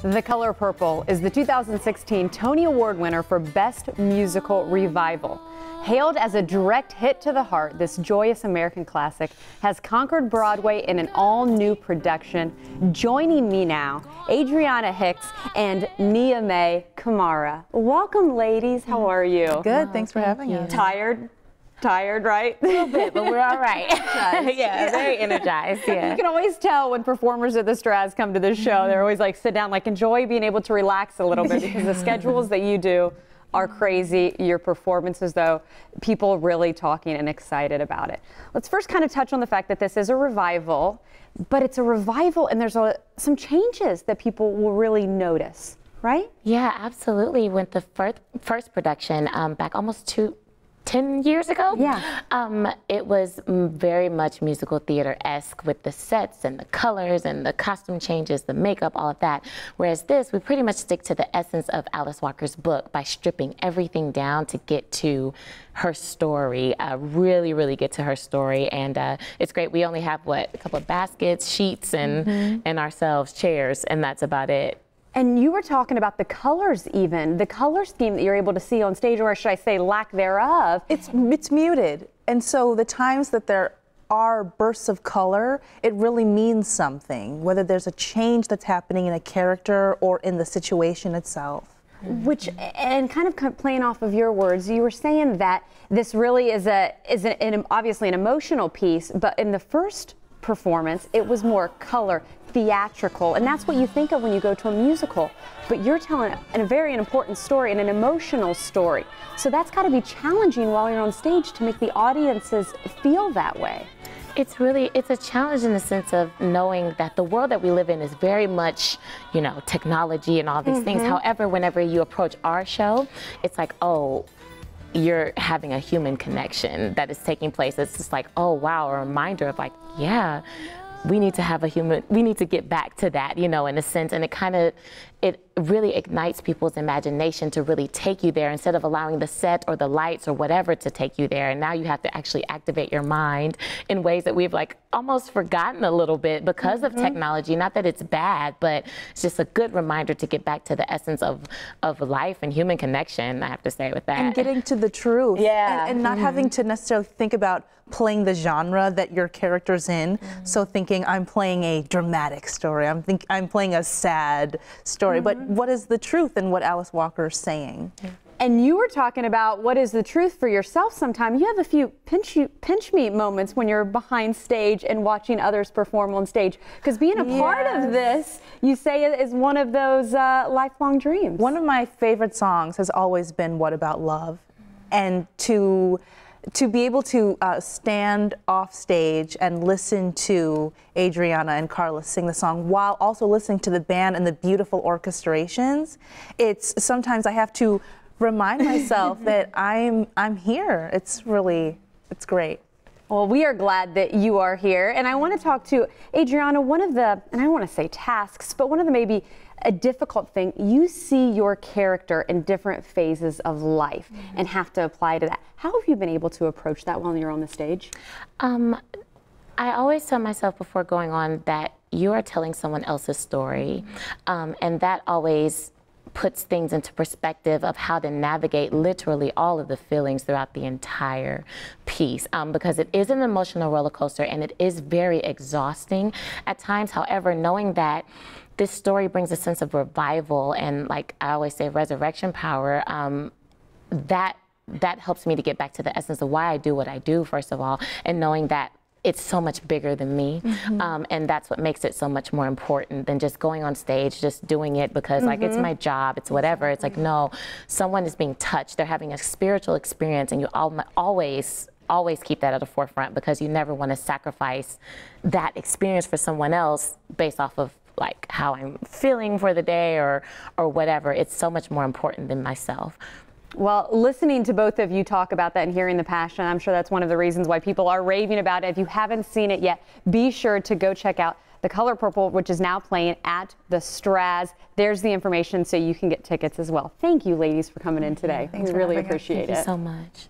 The Color Purple is the 2016 Tony Award winner for Best Musical Revival. Hailed as a direct hit to the heart, this joyous American classic has conquered Broadway in an all-new production. Joining me now, Adriana Hicks and Nia Mae Kamara. Welcome, ladies. How are you? Good. Thanks for having us. Tired, right? A little bit, but we're all right. yeah, very energized. Yeah. You can always tell when performers at the Straz come to this show. They're always like, sit down, like enjoy being able to relax a little bit because the schedules that you do are crazy. Your performances, though, people really talking and excited about it. Let's first kind of touch on the fact that this is a revival, but it's a revival and there's some changes that people will really notice, right? Yeah, absolutely. With the first production back almost 10 years ago. Yeah. It was very much musical theater-esque with the sets and the colors and the costume changes, the makeup, all of that. Whereas this, we pretty much stick to the essence of Alice Walker's book by stripping everything down to get to her story, really get to her story. And it's great. We only have, a couple of baskets, sheets, and ourselves, chairs, and that's about it. And you were talking about the colors even, the color scheme that you're able to see on stage, or should I say lack thereof. It's muted. And so the times that there are bursts of color, it really means something, whether there's a change that's happening in a character or in the situation itself. Which, and kind of playing off of your words, you were saying that this really is obviously an emotional piece, but in the first performance, it was more color, theatrical, and that's what you think of when you go to a musical. But you're telling a very important story and an emotional story. So that's got to be challenging while you're on stage to make the audiences feel that way. It's a challenge in the sense of knowing that the world that we live in is very much, technology and all these things. However, whenever you approach our show, it's like, oh, you're having a human connection that is taking place. It's just like, oh wow, a reminder of like, yeah, we need to get back to that, in a sense. And it really ignites people's imagination to really take you there instead of allowing the set or the lights or whatever to take you there. And now you have to actually activate your mind in ways that we've almost forgotten a little bit because of technology. Not that it's bad, but it's just a good reminder to get back to the essence of life and human connection, I have to say, with that. And getting to the truth. Yeah. And not having to necessarily think about playing the genre that your character's in. So thinking I'm playing a dramatic story, I'm playing a sad story, but what is the truth in what Alice Walker is saying? And you were talking about what is the truth for yourself sometimes. You have a few pinch me moments when you're behind stage and watching others perform on stage. Because being a part of this, you say, is one of those lifelong dreams. One of my favorite songs has always been What About Love? And to be able to stand off stage and listen to Adriana and Carla sing the song while also listening to the band and the beautiful orchestrations, sometimes I have to remind myself that I'm here. It's great. Well, we are glad that you are here. And I want to talk to Adriana, one of the, and I don't want to say tasks, but one of the maybe a difficult thing, you see your character in different phases of life and have to apply to that. How have you been able to approach that while you're on the stage? I always tell myself before going on that you are telling someone else's story, and that always puts things into perspective of how to navigate literally all of the feelings throughout the entire piece, because it is an emotional roller coaster and it is very exhausting at times. However, knowing that this story brings a sense of revival and, like I always say, resurrection power, that helps me to get back to the essence of why I do what I do, first of all, and knowing that it's so much bigger than me, and that's what makes it so much more important than just going on stage, just doing it because it's my job, it's whatever. It's like, no, someone is being touched, they're having a spiritual experience, and you always keep that at the forefront because you never want to sacrifice that experience for someone else based off of how I'm feeling for the day or whatever. It's so much more important than myself. Well, listening to both of you talk about that and hearing the passion, I'm sure that's one of the reasons why people are raving about it. If you haven't seen it yet, be sure to go check out The Color Purple, which is now playing at the Straz. There's the information so you can get tickets as well. Thank you, ladies, for coming in today. Thanks we really appreciate it. Thank you so much.